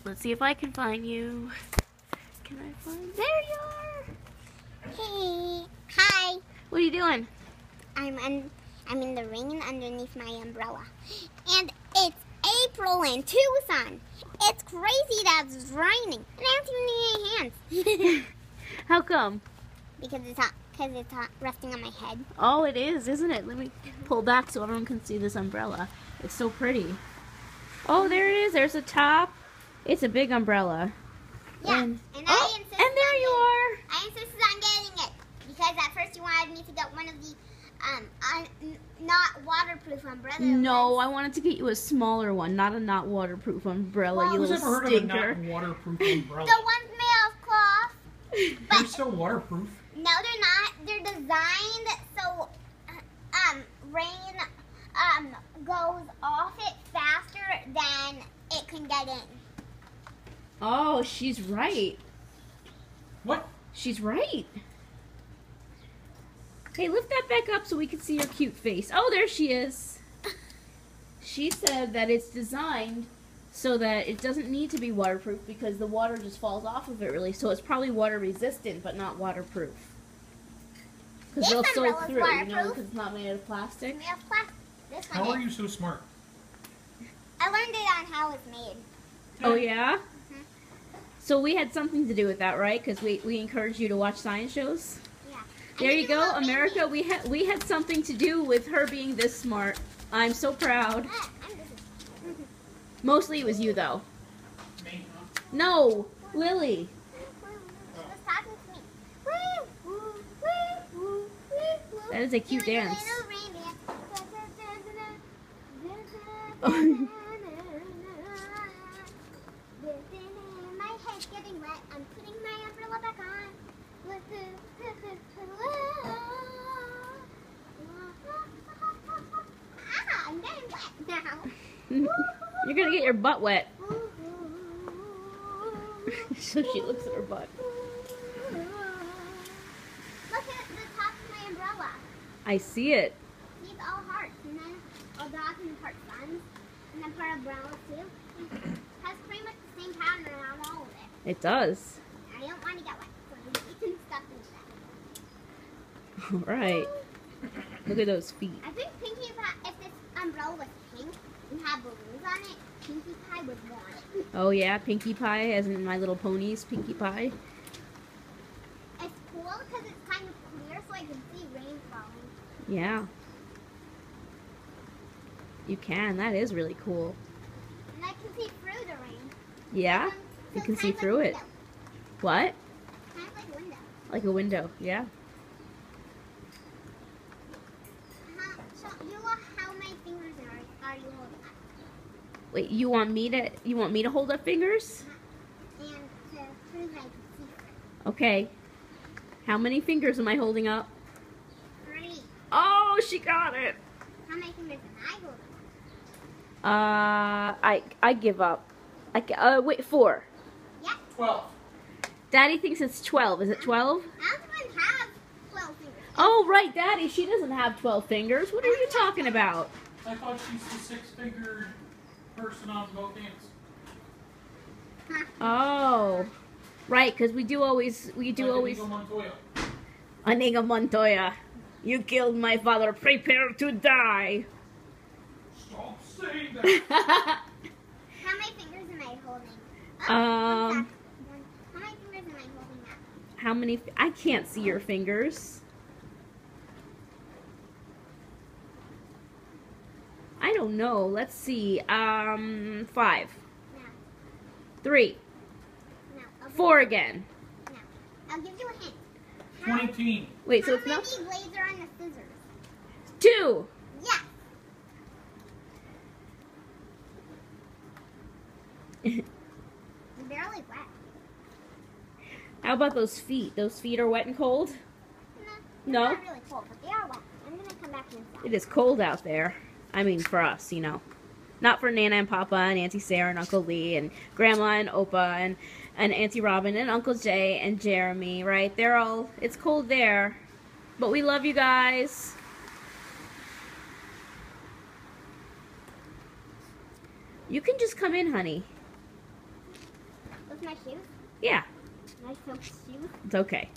Let's see if I can find you. Can I find? There you are. Hey, hi. What are you doing? I'm in the rain underneath my umbrella, and it's April in Tucson. It's crazy that it's raining, and I don't even need any hands. How come? Because it's hot. Because it's hot, resting on my head. Oh, it is, isn't it? Let me pull back so everyone can see this umbrella. It's so pretty. Oh, there it is. There's a top. It's a big umbrella. Yeah, and I insisted. And there you are. I insisted on getting it because at first you wanted me to get one of the not waterproof umbrellas. No, I wanted to get you a smaller one, not a not waterproof umbrella. Well, you little Who's ever heard stinker. of a not waterproof umbrella? The ones made of cloth. They're still waterproof. No, they're not. They're designed so rain goes off it faster than it can get in. Oh, she's right. What? She's right. Hey, lift that back up so we can see your cute face. Oh, there she is. She said that it's designed so that it doesn't need to be waterproof because the water just falls off of it really. So it's probably water resistant, but not waterproof. Because they'll soak through, you know, because it's not made of plastic. Made of plastic. This one How are is. you so smart? I learned it on how it's made. Oh, yeah? Mhm. So we had something to do with that, right? Because we encouraged you to watch science shows. Yeah. There you go, America. We had something to do with her being this smart. I'm so proud. Mostly it was you, though. Me, huh? No, Lily. She was talking to me. Woo, woo, woo, woo, woo. That is a cute Doing dance. little rain dance. My head's getting wet. I'm putting my umbrella back on. Ah, I'm getting wet now. You're gonna get your butt wet. So she looks at her butt. Look at the top of my umbrella. I see it. These all hearts, and then all dots and part suns, and then part umbrella too. It has pretty much the same pattern around all of it. It does. I don't want to get wet, so we can stuff into that. All right. Look at those feet. I think Pinkie Pie, if this umbrella was pink and had balloons on it, Pinkie Pie would want it. Oh yeah, Pinkie Pie, as in My Little Ponies, Pinkie Pie. It's cool because it's kind of clear, so I can see rain falling. Yeah. You can. That is really cool. And I can see through the rain. Yeah? So You can it's see kind of through like a it. window. What? Kind of like a window. Like a window. Yeah. So how many fingers are you holding up? Wait, you want me to hold up fingers? And to prove I can see through. Okay. How many fingers am I holding up? 3. Oh, she got it. How many fingers am I holding up? I give up. Wait, 4. Yeah. 12. Daddy thinks it's 12. Is it 12? I don't even have 12 fingers. Oh, right, Daddy. She doesn't have 12 fingers. What are you talking about? I thought she's the 6-fingered person on both hands. Oh, right, because we do always. Inigo Montoya. Inigo Montoya, you killed my father. Prepare to die. Stop saying that. How many fingers am I holding? Um, How many fingers am I holding up? How many? I can't see your fingers. I don't know. Let's see. 5. No. 3. No. 4 again. No. I'll give you a hint. 20. Wait, so How it's many not blades are on the scissors? 2. Yes. They're barely wet. How about those feet? Those feet are wet and cold? No. No? They're not really cold, but they are wet. I'm going to come back inside. It is cold out there. I mean, for us, you know. Not for Nana and Papa and Auntie Sarah and Uncle Lee and Grandma and Opa and Auntie Robin and Uncle Jay and Jeremy, right? They're all, it's cold there. But we love you guys. You can just come in, honey. Those my shoes? Yeah, Nice silk shoes? it's okay.